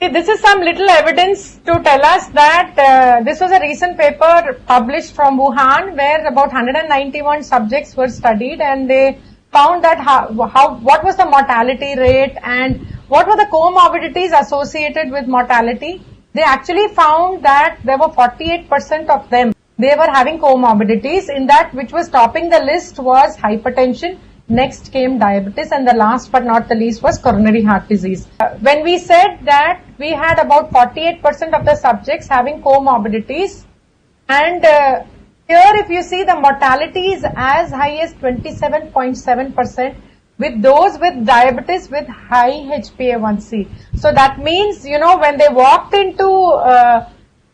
This is some little evidence to tell us that this was a recent paper published from Wuhan where about 191 subjects were studied, and they found that what was the mortality rate and what were the comorbidities associated with mortality. They actually found that there were 48% of them. They were having comorbidities. In that, which was topping the list was hypertension. Next came diabetes, and the last but not the least was coronary heart disease. When we said that we had about 48% of the subjects having comorbidities, and here if you see the mortality is as high as 27.7% with those with diabetes with high HbA1c. So that means, when they walked into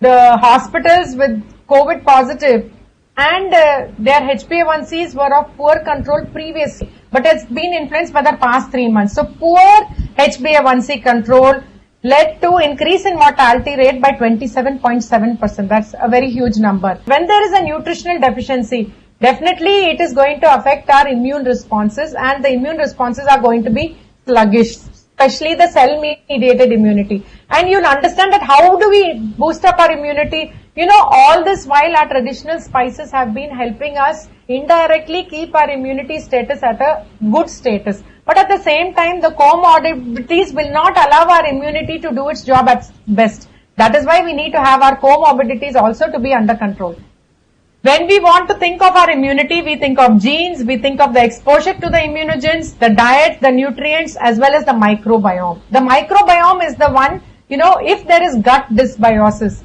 the hospitals with COVID positive, and their HbA1cs were of poor control previously, but it's been influenced by the past 3 months. So poor HbA1c control led to increase in mortality rate by 27.7%. That's a very huge number. When there is a nutritional deficiency, definitely it is going to affect our immune responses, and the immune responses are going to be sluggish, especially the cell-mediated immunity. And you'll understand that how do we boost up our immunity? All this while our traditional spices have been helping us indirectly keep our immunity status at a good status. But at the same time, the comorbidities will not allow our immunity to do its job at best. That is why we need to have our comorbidities also to be under control. When we want to think of our immunity, we think of genes, we think of the exposure to the immunogens, the diet, the nutrients, as well as the microbiome. The microbiome is the one, if there is gut dysbiosis,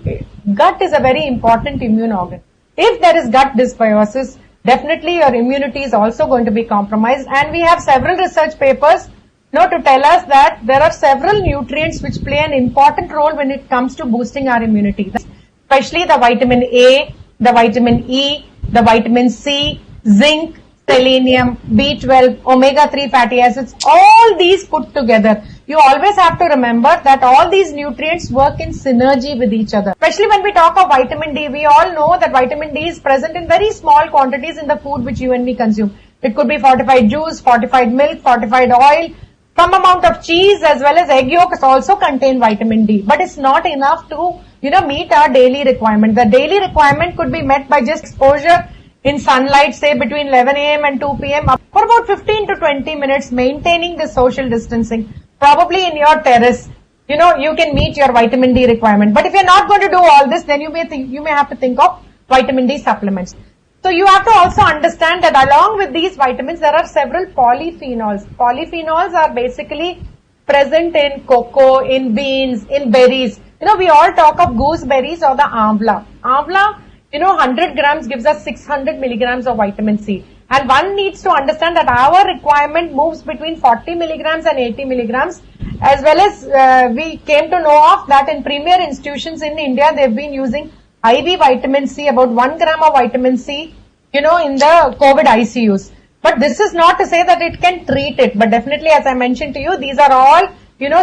gut is a very important immune organ. If there is gut dysbiosis, definitely your immunity is also going to be compromised. And we have several research papers, to tell us that there are several nutrients which play an important role when it comes to boosting our immunity, especially the vitamin A, the vitamin E, the vitamin C, zinc, selenium, B12, omega-3 fatty acids, all these put together. You always have to remember that all these nutrients work in synergy with each other. Especially when we talk of vitamin D, we all know that vitamin D is present in very small quantities in the food which you and me consume. It could be fortified juice, fortified milk, fortified oil. Some amount of cheese as well as egg yolks also contain vitamin D. But it's not enough to meet our daily requirement. The daily requirement could be met by just exposure in sunlight, say between 11 a.m. and 2 p.m. for about 15 to 20 minutes, maintaining the social distancing. Probably in your terrace, you can meet your vitamin D requirement. But if you're not going to do all this, then you may have to think of vitamin D supplements. So you have to also understand that along with these vitamins, there are several polyphenols. Polyphenols are basically present in cocoa, in beans, in berries. We all talk of gooseberries or the amla. Amla, 100 grams gives us 600 milligrams of vitamin C. And one needs to understand that our requirement moves between 40 milligrams and 80 milligrams. As well as we came to know of that in premier institutions in India, they've been using IV vitamin C, about 1 gram of vitamin C, in the COVID ICUs. But this is not to say that it can treat it. But definitely, as I mentioned to you, these are all,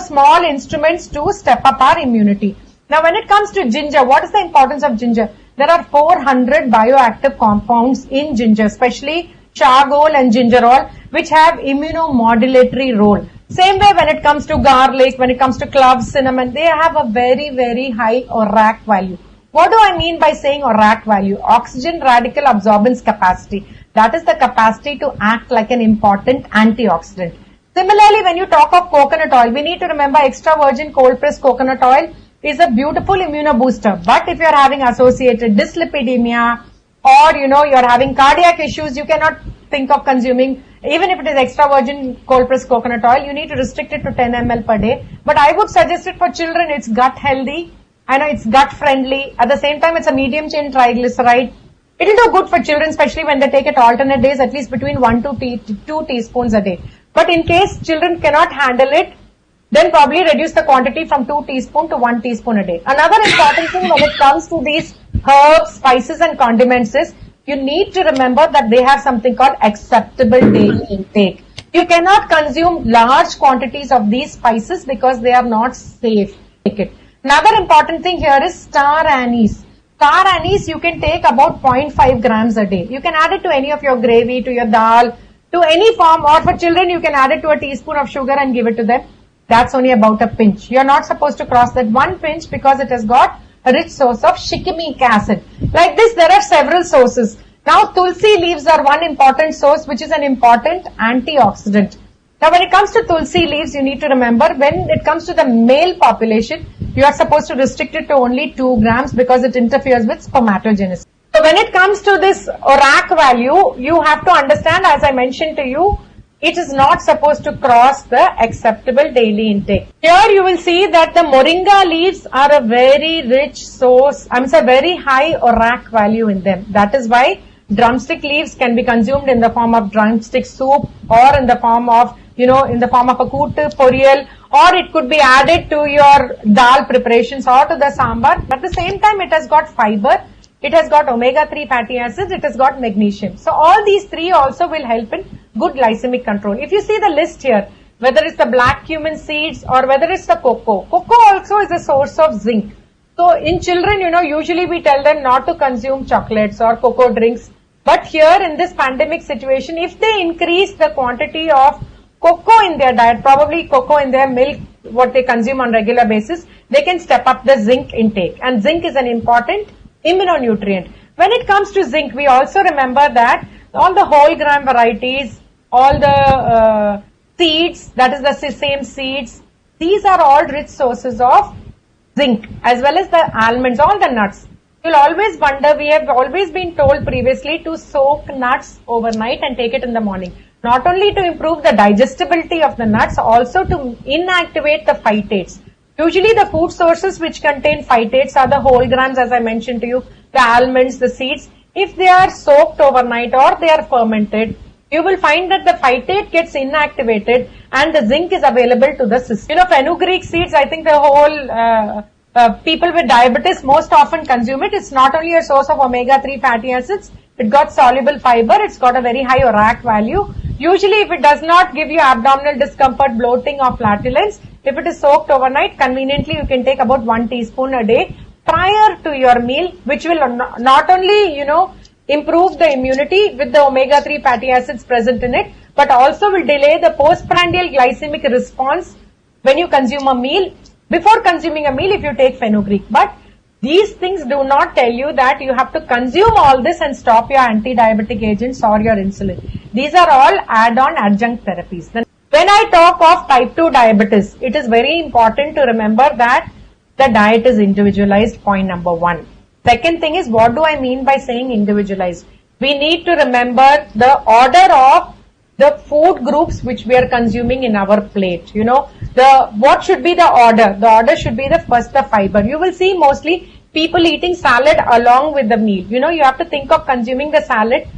small instruments to step up our immunity. Now, when it comes to ginger, what is the importance of ginger? There are 400 bioactive compounds in ginger, especially chargol and gingerol, which have immunomodulatory role. Same way when it comes to garlic, when it comes to cloves, cinnamon, they have a very, very high ORAC value. What do I mean by saying ORAC value? Oxygen radical absorbance capacity. That is the capacity to act like an important antioxidant. Similarly, when you talk of coconut oil, we need to remember extra virgin cold pressed coconut oil is a beautiful immunobooster. But if you are having associated dyslipidemia or, you're having cardiac issues, you cannot think of consuming, even if it is extra virgin cold pressed coconut oil, you need to restrict it to 10 ml per day. But I would suggest it for children. It's gut healthy. I know it's gut friendly. At the same time, it's a medium chain triglyceride. It will do good for children, especially when they take it alternate days, at least between 1 to 2 teaspoons a day. But in case children cannot handle it, then probably reduce the quantity from 2 teaspoons to 1 teaspoon a day. Another important thing when it comes to these herbs, spices and condiments is you need to remember that they have something called acceptable daily intake. You cannot consume large quantities of these spices because they are not safe. Take it. Another important thing here is star anise. Star anise you can take about 0.5 grams a day. You can add it to any of your gravy, to your dal, to any form, or for children you can add it to a teaspoon of sugar and give it to them. That's only about a pinch. You're not supposed to cross that 1 pinch because it has got a rich source of shikimic acid. Like this, there are several sources. Now, tulsi leaves are one important source, which is an important antioxidant. Now, when it comes to tulsi leaves, you need to remember, when it comes to the male population, you are supposed to restrict it to only 2 grams because it interferes with spermatogenesis. So, when it comes to this ORAC value, you have to understand, as I mentioned to you, it is not supposed to cross the acceptable daily intake. Here you will see that the moringa leaves are a very rich source, very high ORAC value in them. That is why drumstick leaves can be consumed in the form of drumstick soup or in the form of, in the form of a kootu, poriyal, or it could be added to your dal preparations or to the sambar. At the same time, it has got fiber, it has got omega-3 fatty acids, it has got magnesium. So all these three also will help in good glycemic control. If you see the list here, whether it's the black cumin seeds or whether it's the cocoa also is a source of zinc. So in children, usually we tell them not to consume chocolates or cocoa drinks. But here in this pandemic situation, if they increase the quantity of cocoa in their diet, probably cocoa in their milk, what they consume on regular basis, they can step up the zinc intake. And zinc is an important immunonutrient. When it comes to zinc, we also remember that all the whole gram varieties, all the seeds, that is the sesame seeds, these are all rich sources of zinc, as well as the almonds, all the nuts. You'll always wonder, we have always been told previously to soak nuts overnight and take it in the morning. Not only to improve the digestibility of the nuts, also to inactivate the phytates. Usually the food sources which contain phytates are the whole grams, as I mentioned to you, the almonds, the seeds. If they are soaked overnight or they are fermented, you will find that the phytate gets inactivated and the zinc is available to the system. Fenugreek seeds, I think the whole people with diabetes most often consume it. It's not only a source of omega-3 fatty acids, it got soluble fiber, it's got a very high ORAC value. Usually if it does not give you abdominal discomfort, bloating or flatulence, if it is soaked overnight, conveniently you can take about 1 teaspoon a day prior to your meal, which will not only, improve the immunity with the omega-3 fatty acids present in it, but also will delay the postprandial glycemic response when you consume a meal. Before consuming a meal, if you take fenugreek. But these things do not tell you that you have to consume all this and stop your anti-diabetic agents or your insulin. These are all add-on adjunct therapies. Then when I talk of type 2 diabetes, it is very important to remember that the diet is individualized, point number 1. Second thing is, what do I mean by saying individualized? We need to remember the order of the food groups which we are consuming in our plate. What should be the order? The order should be the first, the fiber. You will see mostly people eating salad along with the meal. You have to think of consuming the salad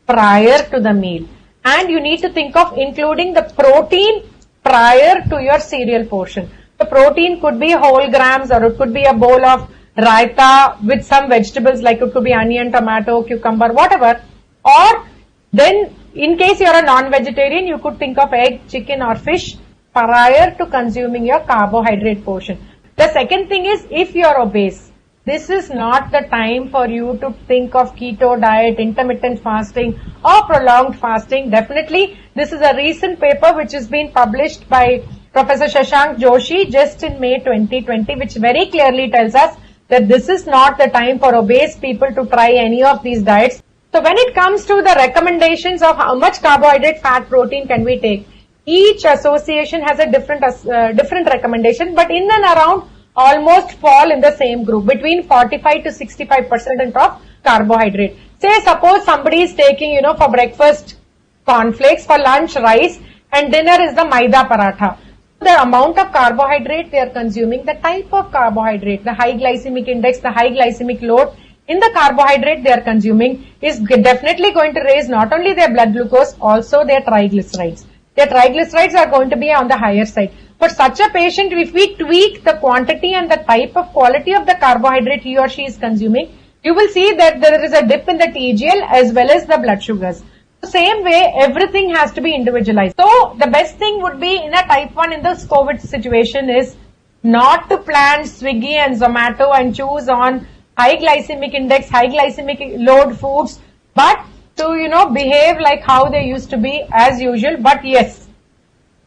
prior to the meal. And you need to think of including the protein prior to your cereal portion. The protein could be whole grams or it could be a bowl of raita with some vegetables, like it could be onion, tomato, cucumber, whatever. Or then in case you are a non-vegetarian, you could think of egg, chicken or fish prior to consuming your carbohydrate portion. The second thing is, if you are obese, this is not the time for you to think of keto diet, intermittent fasting or prolonged fasting. Definitely, this is a recent paper which has been published by Professor Shashank Joshi just in May 2020, which very clearly tells us that this is not the time for obese people to try any of these diets. So when it comes to the recommendations of how much carbohydrate, fat, protein can we take, each association has a different recommendation, but in and around almost fall in the same group, between 45 to 65% of carbohydrate. Say suppose somebody is taking, for breakfast cornflakes, for lunch rice, and dinner is the maida paratha. The amount of carbohydrate they are consuming, the type of carbohydrate, the high glycemic index, the high glycemic load in the carbohydrate they are consuming is definitely going to raise not only their blood glucose, also their triglycerides. Their triglycerides are going to be on the higher side. For such a patient, if we tweak the quantity and the type of quality of the carbohydrate he or she is consuming, you will see that there is a dip in the TGL as well as the blood sugars. The same way, everything has to be individualized. So, the best thing would be in a type 1 in this COVID situation is not to plan Swiggy and Zomato and choose on high glycemic index, high glycemic load foods, but to, behave like how they used to be as usual. But yes,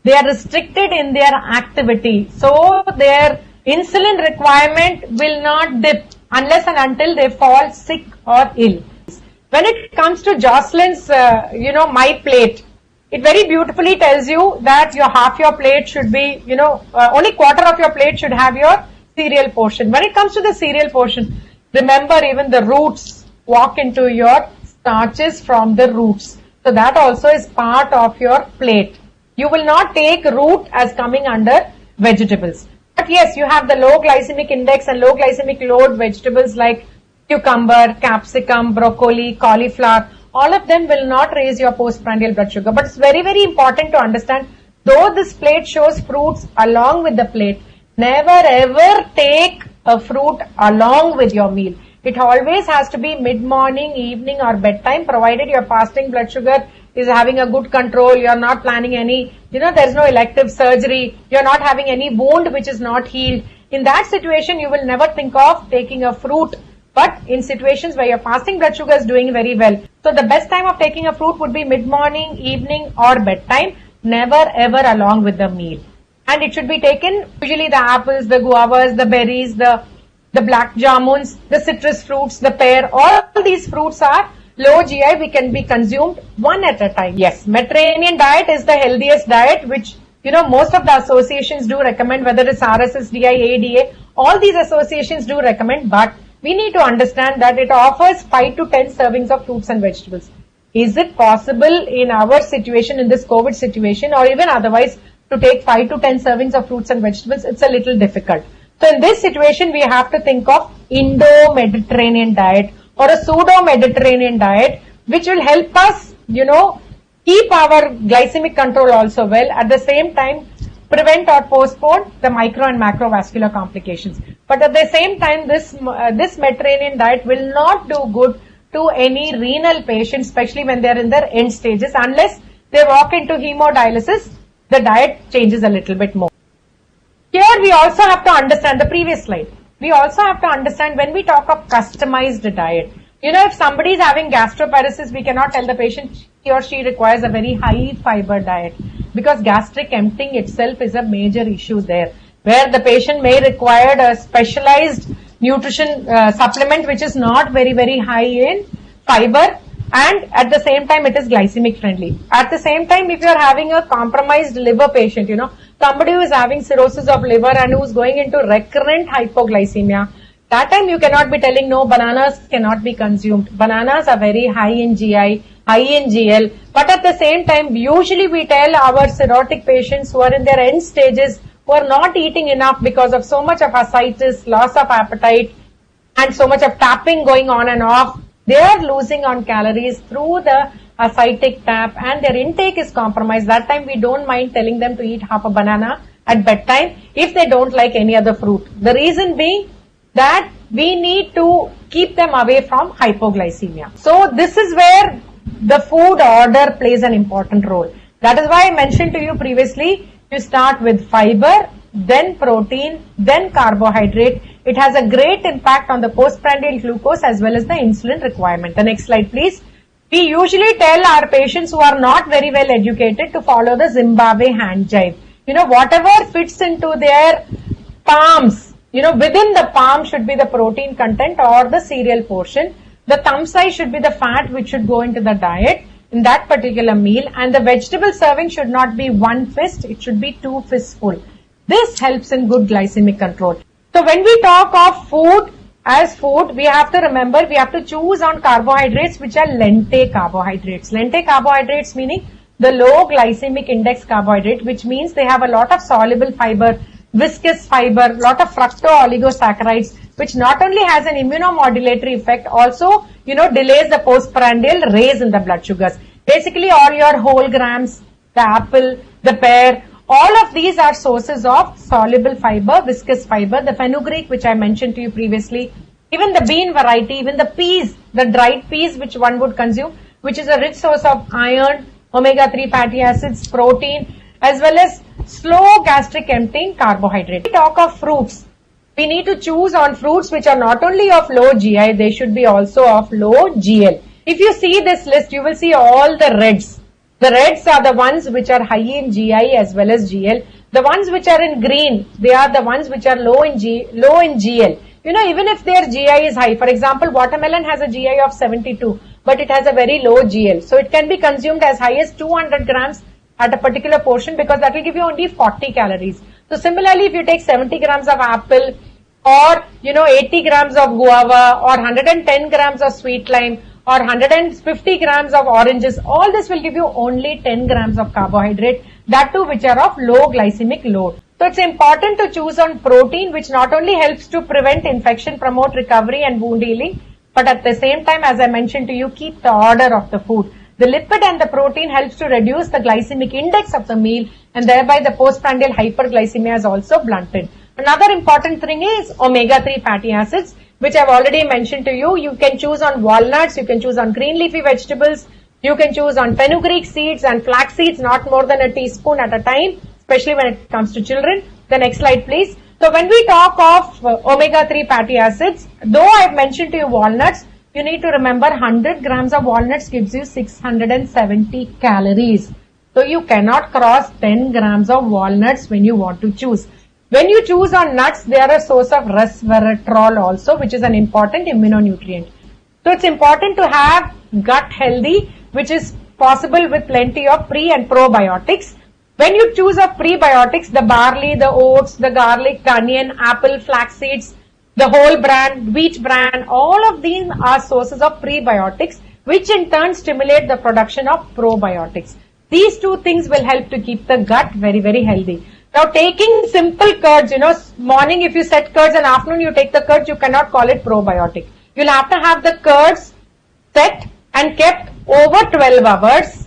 They are restricted in their activity. So their insulin requirement will not dip unless and until they fall sick or ill. When it comes to Jocelyn's, My Plate, it very beautifully tells you that half your plate should be, only quarter of your plate should have your cereal portion. When it comes to the cereal portion, remember even the roots walk into your starches from the roots. So that also is part of your plate. You will not take root as coming under vegetables. But yes, you have the low glycemic index and low glycemic load vegetables like cucumber, capsicum, broccoli, cauliflower. All of them will not raise your postprandial blood sugar. But it's very, very important to understand, though this plate shows fruits along with the plate, never ever take a fruit along with your meal. It always has to be mid-morning, evening or bedtime, provided your fasting blood sugar is having a good control, you're not planning any, there's no elective surgery, you're not having any wound which is not healed. In that situation, you will never think of taking a fruit. But in situations where your fasting blood sugar is doing very well, so the best time of taking a fruit would be mid-morning, evening or bedtime, never ever along with the meal. And it should be taken, usually the apples, the guavas, the berries, the black jamuns, the citrus fruits, the pear, all these fruits are low GI, we can be consumed one at a time. Yes, Mediterranean diet is the healthiest diet, which, most of the associations do recommend, whether it's RSSDI, ADA, all these associations do recommend, but we need to understand that it offers 5 to 10 servings of fruits and vegetables. Is it possible in our situation, in this COVID situation, or even otherwise, to take 5 to 10 servings of fruits and vegetables? It's a little difficult. So in this situation, we have to think of Indo-Mediterranean diet or a pseudo-Mediterranean diet, which will help us, keep our glycemic control also well. At the same time, prevent or postpone the micro and macrovascular complications. But at the same time, this Mediterranean diet will not do good to any renal patients, especially when they are in their end stages. Unless they walk into hemodialysis, the diet changes a little bit more. Here we also have to understand the previous slide. We also have to understand when we talk of customized diet. If somebody is having gastroparesis, we cannot tell the patient he or she requires a very high fiber diet, because gastric emptying itself is a major issue there, where the patient may require a specialized nutrition supplement which is not very, very high in fiber, and at the same time it is glycemic friendly. At the same time, if you are having a compromised liver patient, somebody who is having cirrhosis of liver and who is going into recurrent hypoglycemia, that time you cannot be telling no, bananas cannot be consumed. Bananas are very high in GI, high in GL, but at the same time, usually we tell our cirrhotic patients who are in their end stages, who are not eating enough because of so much of ascites, loss of appetite, and so much of tapping going on and off, they are losing on calories through the ascitic tap and their intake is compromised. That time we don't mind telling them to eat half a banana at bedtime if they don't like any other fruit. The reason being that we need to keep them away from hypoglycemia. So this is where the food order plays an important role. That is why I mentioned to you previously, you start with fiber, then protein, then carbohydrate. It has a great impact on the postprandial glucose as well as the insulin requirement. The next slide, please. We usually tell our patients who are not very well educated to follow the Zimbabwe hand jive. Whatever fits into their palms, within the palm should be the protein content or the cereal portion. The thumb size should be the fat which should go into the diet in that particular meal, and the vegetable serving should not be one fist, it should be 2 fists full. This helps in good glycemic control. So when we talk of food as food, we have to remember we have to choose on carbohydrates which are lente carbohydrates. Lente carbohydrates meaning the low glycemic index carbohydrate, which means they have a lot of soluble fiber, viscous fiber, lot of fructooligosaccharides, which not only has an immunomodulatory effect, also, delays the postprandial raise in the blood sugars. Basically, all your whole grams, the apple, the pear, all of these are sources of soluble fiber, viscous fiber, the fenugreek, which I mentioned to you previously, even the bean variety, even the peas, the dried peas, which one would consume, which is a rich source of iron, omega-3 fatty acids, protein, as well as slow gastric emptying carbohydrate. We talk of fruits. We need to choose on fruits which are not only of low GI, they should be also of low GL. If you see this list, you will see all the reds. The reds are the ones which are high in GI as well as GL. The ones which are in green, they are the ones which are low in GL. You know, even if their GI is high, for example, watermelon has a GI of 72, but it has a very low GL. So it can be consumed as high as 200 grams at a particular portion, because that will give you only 40 calories. So similarly, if you take 70 grams of apple, or 80 grams of guava, or 110 grams of sweet lime, or 150 grams of oranges, all this will give you only 10 grams of carbohydrate, that too which are of low glycemic load. So it's important to choose on protein, which not only helps to prevent infection, promote recovery and wound healing, but at the same time, as I mentioned to you, keep the order of the food. The lipid and the protein helps to reduce the glycemic index of the meal, and thereby the postprandial hyperglycemia is also blunted. Another important thing is omega-3 fatty acids, which I've already mentioned to you. You can choose on walnuts, you can choose on green leafy vegetables, you can choose on fenugreek seeds and flax seeds, not more than a teaspoon at a time, especially when it comes to children. The next slide, please. So when we talk of omega-3 fatty acids, though I've mentioned to you walnuts, you need to remember 100 grams of walnuts gives you 670 calories. So you cannot cross 10 grams of walnuts when you want to choose. When you choose on nuts, they are a source of resveratrol also, which is an important immunonutrient. So it's important to have gut healthy, which is possible with plenty of pre and probiotics. When you choose of prebiotics, the barley, the oats, the garlic, the onion, apple, flax seeds, the whole bran, wheat bran, all of these are sources of prebiotics, which in turn stimulate the production of probiotics. These two things will help to keep the gut very, very healthy. Now, taking simple curds, morning if you set curds and afternoon you take the curds, you cannot call it probiotic. You'll have to have the curds set and kept over 12 hours.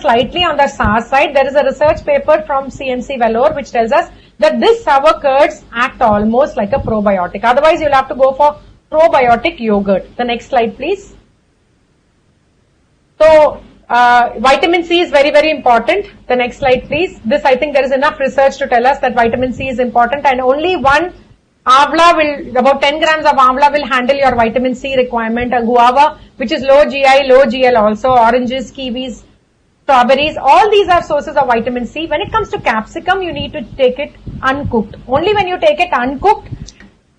Slightly on the sour side. There is a research paper from CMC Vellore which tells us that this sour curds act almost like a probiotic. Otherwise, you'll have to go for probiotic yogurt. The next slide, please. So, vitamin C is very, very important. The next slide, please. This, I think there is enough research to tell us that vitamin C is important, and only one about 10 grams of amla will handle your vitamin C requirement. A guava, which is low GI, low GL also, oranges, kiwis, strawberries, all these are sources of vitamin C. When it comes to capsicum, you need to take it uncooked. Only when you take it uncooked,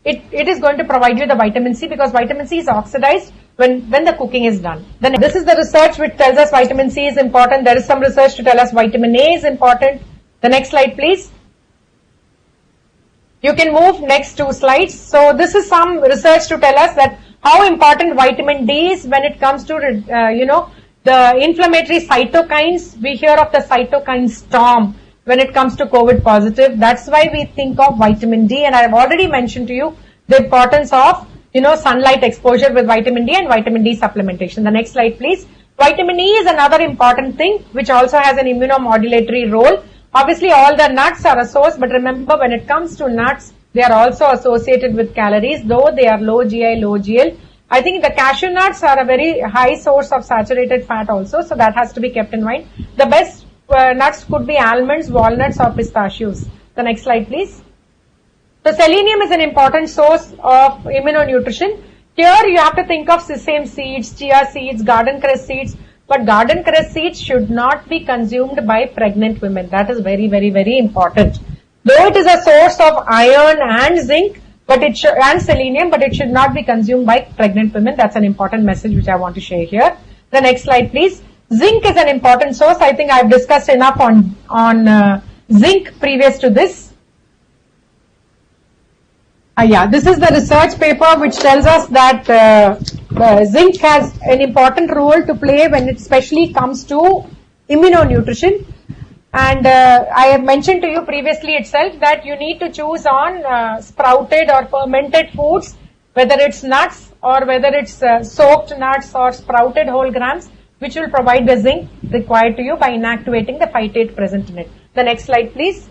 it is going to provide you the vitamin C, because vitamin C is oxidized when the cooking is done. Then this is the research which tells us vitamin C is important. There is some research to tell us vitamin A is important. The next slide, please. You can move next 2 slides. So this is some research to tell us that how important vitamin D is when it comes to, the inflammatory cytokines. We hear of the cytokine storm when it comes to COVID positive. That's why we think of vitamin D, and I have already mentioned to you the importance of, sunlight exposure with vitamin D and vitamin D supplementation. The next slide, please. Vitamin E is another important thing which also has an immunomodulatory role. Obviously, all the nuts are a source, but remember, when it comes to nuts, they are also associated with calories, though they are low GI, low GL. I think the cashew nuts are a very high source of saturated fat also, so that has to be kept in mind. The best nuts could be almonds, walnuts or pistachios. The next slide, please. So selenium is an important source of immunonutrition. Here you have to think of sesame seeds, chia seeds, garden cress seeds, but garden cress seeds should not be consumed by pregnant women. That is very, very, very important. Though it is a source of iron and zinc, and selenium, but it should not be consumed by pregnant women. That's an important message which I want to share here. The next slide, please. Zinc is an important source. I think I've discussed enough on zinc previous to this. This is the research paper which tells us that zinc has an important role to play when it especially comes to immunonutrition. And I have mentioned to you previously itself that you need to choose on sprouted or fermented foods, whether it's nuts or whether it's soaked nuts or sprouted whole grams, which will provide the zinc required to you by inactivating the phytate present in it. The next slide, please.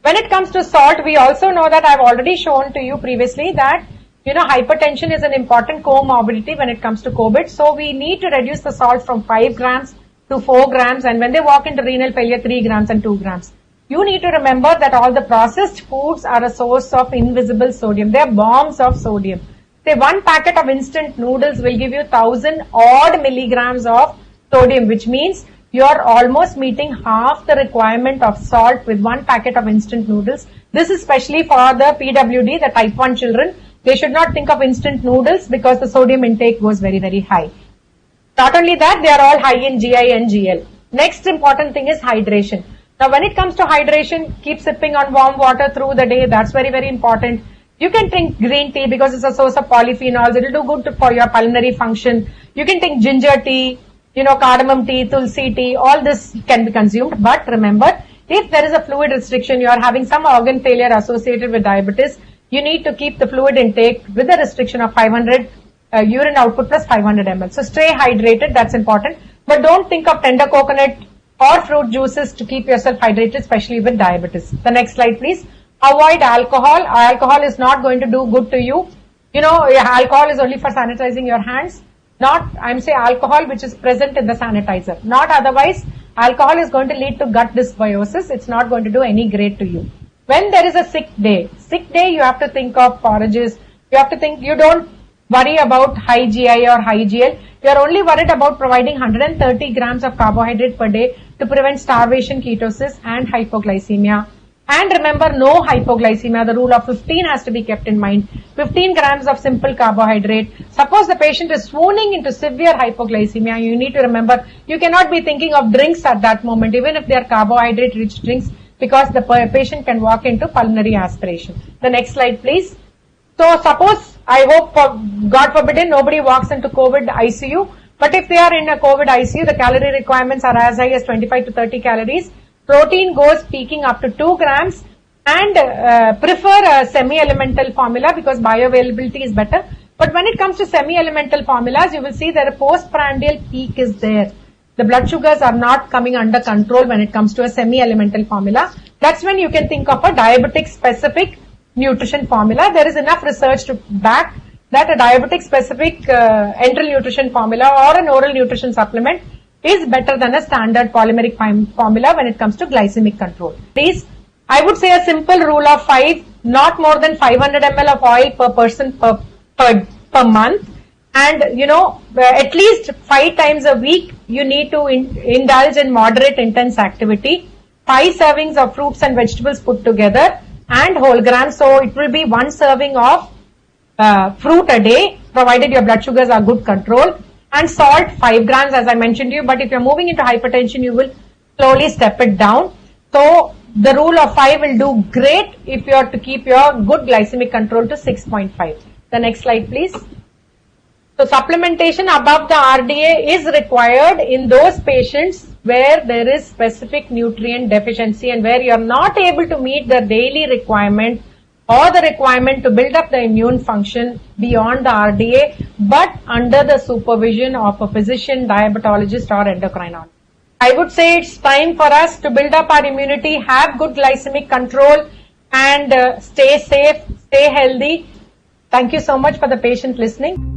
When it comes to salt, we also know that I've already shown to you previously that, hypertension is an important comorbidity when it comes to COVID. So we need to reduce the salt from 5 grams to 4 grams, and when they walk into renal failure, 3 grams and 2 grams. You need to remember that all the processed foods are a source of invisible sodium. They are bombs of sodium. Say 1 packet of instant noodles will give you 1000 odd milligrams of sodium, which means you are almost meeting half the requirement of salt with 1 packet of instant noodles. This is especially for the PWD, the type 1 children. They should not think of instant noodles because the sodium intake goes very, very high. Not only that, they are all high in GI and GL. Next important thing is hydration. Now when it comes to hydration, keep sipping on warm water through the day. That's very, very important. You can drink green tea because it's a source of polyphenols. It will do good for your pulmonary function. You can take ginger tea, cardamom tea, tulsi tea. All this can be consumed. But remember, if there is a fluid restriction, you are having some organ failure associated with diabetes, you need to keep the fluid intake with a restriction of 500 urine output plus 500 ml. So stay hydrated. That's important. But don't think of tender coconut or fruit juices to keep yourself hydrated, especially with diabetes. The next slide, please. Avoid alcohol. Alcohol is not going to do good to you. Alcohol is only for sanitizing your hands. I'm saying alcohol which is present in the sanitizer. Not otherwise. Alcohol is going to lead to gut dysbiosis. It's not going to do any great to you. When there is a sick day, you have to think of porridges. You don't worry about high GI or high GL. You are only worried about providing 130 grams of carbohydrate per day to prevent starvation, ketosis and hypoglycemia. And remember, no hypoglycemia. The rule of 15 has to be kept in mind. 15 grams of simple carbohydrate. Suppose the patient is swooning into severe hypoglycemia, you need to remember, you cannot be thinking of drinks at that moment, even if they are carbohydrate-rich drinks, because the patient can walk into pulmonary aspiration. The next slide, please. So suppose, I hope, God forbid, nobody walks into COVID ICU. But if they are in a COVID ICU, the calorie requirements are as high as 25 to 30 calories. Protein goes peaking up to 2 grams and prefer a semi-elemental formula because bioavailability is better. But when it comes to semi-elemental formulas, you will see that a postprandial peak is there. The blood sugars are not coming under control when it comes to a semi-elemental formula. That's when you can think of a diabetic specific nutrition formula. There is enough research to back that a diabetic specific enteral nutrition formula or an oral nutrition supplement is better than a standard polymeric formula when it comes to glycemic control. Please, I would say a simple rule of 5, not more than 500 ml of oil per person per month. And, at least 5 times a week, you need to indulge in moderate intense activity. 5 servings of fruits and vegetables put together and whole grams. So it will be 1 serving of fruit a day, provided your blood sugars are good control. And salt 5 grams as I mentioned to you, but if you're moving into hypertension, you will slowly step it down. So the rule of 5 will do great if you are to keep your good glycemic control to 6.5. The next slide, please. So supplementation above the RDA is required in those patients where there is specific nutrient deficiency and where you are not able to meet the daily requirement or the requirement to build up the immune function beyond the RDA, but under the supervision of a physician, diabetologist or endocrinologist. I would say it's time for us to build up our immunity, have good glycemic control and stay safe, stay healthy. Thank you so much for the patient listening.